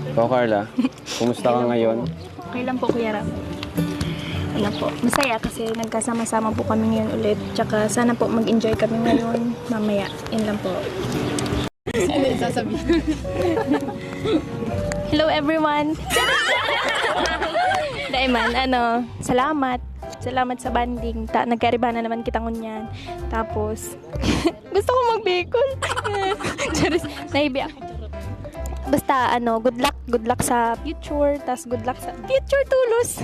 Ikaw, Carla, kumusta ka ngayon? Okay lang po, Kuya Ram. Ano po, masaya kasi nagkasama-sama po kami ngayon ulit. Tsaka sana po mag-enjoy kami ngayon mamaya. Yun lang po. Ano yung sasabihin? Hello everyone! Daiman, salamat. Salamat sa banding. Nagkariba na naman kita ngunyan. Tapos, gusto ko mag-bacon. Charis, naibi ako. Basta, good luck sa future. Tas good luck sa future tulos.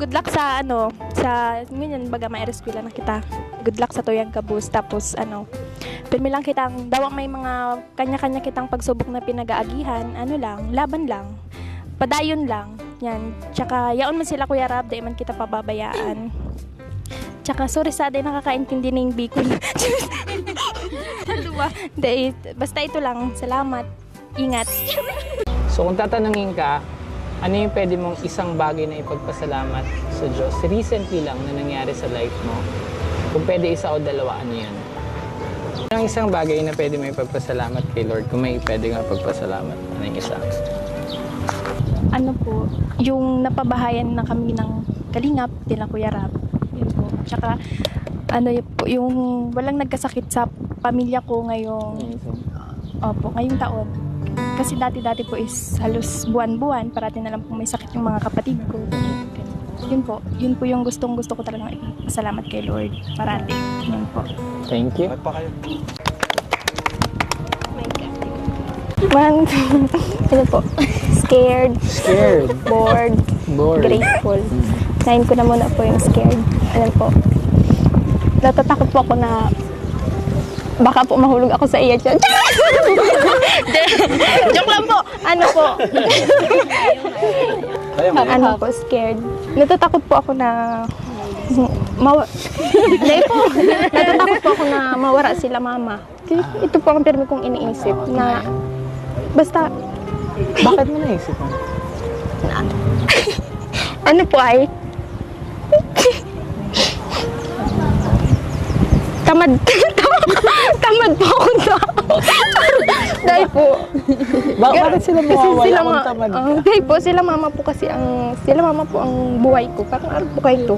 Good luck sa, ganyan, baga ma-eskwela na kita. Good luck sa tuyang kabus. Tapos, pirmi lang kitang, daw may mga kanya-kanya kitang pagsubok na pinag-aagihan. Laban lang. Padayon lang. Yan. Tsaka, yaon man sila, Kuya Rab, dahil man kita pababayaan. Tsaka, sorry sa aday nakakaintindi na yung bacon. Dahil, basta ito lang. Salamat. Ingat. So kung tatanungin ka, ano yung pwede mong isang bagay na ipagpasalamat sa Diyos recently lang na nangyari sa life mo? Kung pwede isa o dalawa, ano yan? Ang isang bagay na pwede mo ipagpasalamat kay Lord, kung may pwede kang ipagpasalamat, ano yung isa? Yung napabahayan na kami ng kalingap, nila Kuya Rab. Yun po. Tsaka, yung walang nagkasakit sa pamilya ko ngayong taon. Kasi dati po is halos buwan-buwan, parati na lang po may sakit yung mga kapatid ko. Yun po yung gustong-gusto ko talagang ipasalamat kay Lord. Parati. Yun po. Thank you. Man, scared, bored, grateful. 9 ko na muna po yung scared. Natatakot po ako na baka po mahulog ako sa iya dyan. Joke lang po. Scared. Natatakot po ako na natatakot po ako na mawara sila mama. Ito po ang pirmi kong iniisip na basta Bakit mo naisip mo? Tamad po ako na. Dahil po. Bakit sila mawawala kung tamad ka? Dahil po, sila mama po ang buhay ko. Parang ano po kayo to.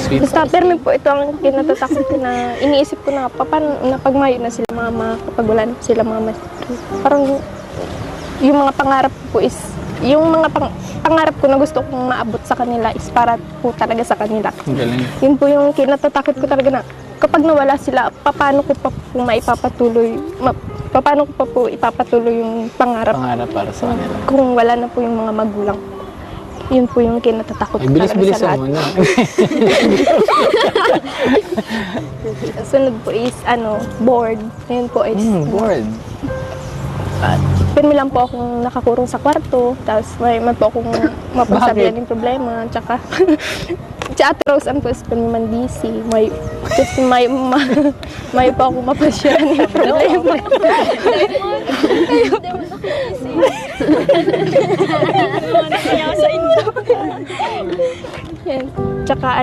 Sweet. Basta, permi po, ito ang kinatatakot ko na iniisip ko na pagmayo na sila mama, kapag wala na sila mama. Parang, yung mga pangarap ko is, yung mga pangarap ko na gusto kong maabot sa kanila is para po talaga sa kanila. Galing. Yun po yung kinatatakot ko talaga na kapag nawala sila, paano ko pa po ipapatuloy yung pangarap Pangarap para sa kanila. kung wala na po yung mga magulang. Yun po yung kinatatakot ko talaga Bilis-bilis sa lahat. mo na. Sunod po is, bored. Yun po is, Bored. pirmi lang po akong nakakurong sa kwarto, tapos may po akong mapagsabihan ng problema, tsaka si Ate Rose po is pirmi man busy, may po akong mapasyahan ng problema. Yan. Tsaka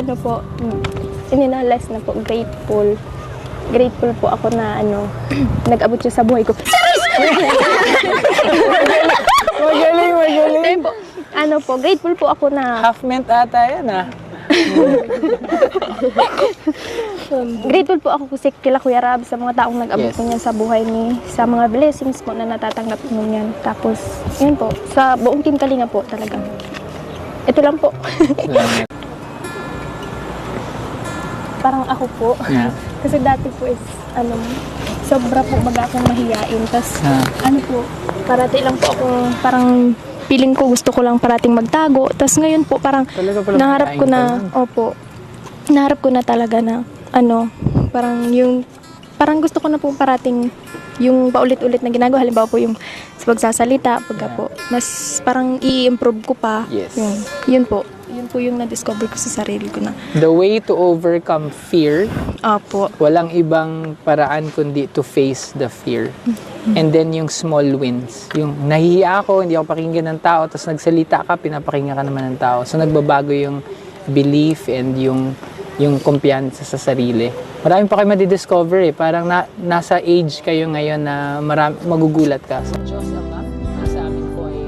ininalas na po, grateful po ako na nag-abot siya sa buhay ko. Magaling. Grateful po ako na Half-ment ata yan grateful po ako kasi kila Kuya Rab sa mga taong nag-abot ko niyan sa buhay ni, sa mga blessings po na natatanggap ko niyan. Tapos, yun po, sa buong Team Kalinga po talaga. Ito lang po. Parang ako po. Yeah. Kasi dati po is, sobra po baga akong mahiyain. Tapos, parati lang po akong parang feeling ko gusto ko lang parating magtago. Tapos ngayon po parang naharap ko na talaga na parang gusto ko na po parating yung paulit-ulit na ginagawa. Halimbawa po yung sa pagsasalita, po, mas parang i-improve ko pa. Yes. Yun po yung na-discover ko sa sarili ko na. The way to overcome fear, walang ibang paraan kundi to face the fear. And then yung small wins. Yung nahihiya ako, hindi ako pakinggan ng tao, tapos nagsalita ka, pinapakinggan ka naman ng tao. So nagbabago yung belief and yung kumpiyansa sa sarili. Marami pa kayo madidiscover Parang nasa age kayo ngayon na magugulat ka. So Diyos Ama, nasa amin po ay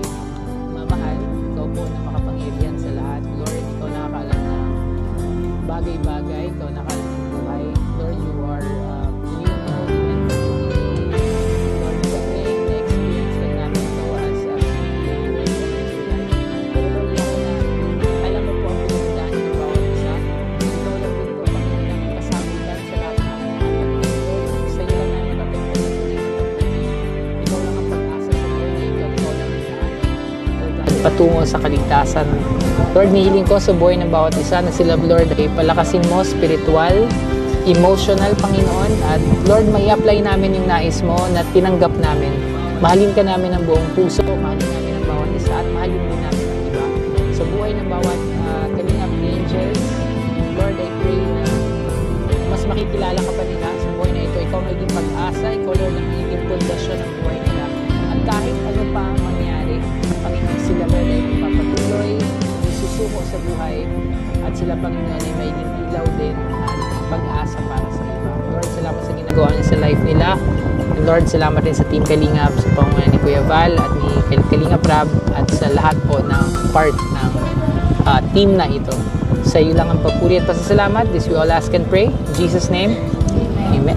patungo sa kaligtasan. Lord, nihiling ko sa buhay ng bawat isa na sila, Lord, ay palakasin mo spiritual, emotional, Panginoon. At Lord, may apply namin yung nais mo na tinanggap namin. Mahalin ka namin ng buong puso, mahalin namin ang bawat isa, at mahalin din namin ang iba. Sa buhay ng bawat Kalingap angels, Lord, I pray na mas makikilala ka pa nila sa buhay na ito. Ikaw magiging pag-asa, ikaw, Lord, ang magiging pundasyon ng buhay nila. At kahit ano pa ang mangyari, Panginoon, sila, Lord, ay magpapatuloy, susuko sa buhay, at sila, Panginoon, ay magiging ilaw din at pag-asa para sa iba. Lord, salamat sa ginagawa niyo sa life nila. And Lord, salamat din sa Team Kalingap, sa pangunan ni Kuya Val at ni Kalingap Rab, at sa lahat po ng part ng team na ito. Sa iyo lang ang papuri at pasasalamat. This we all ask and pray. In Jesus' name, Amen.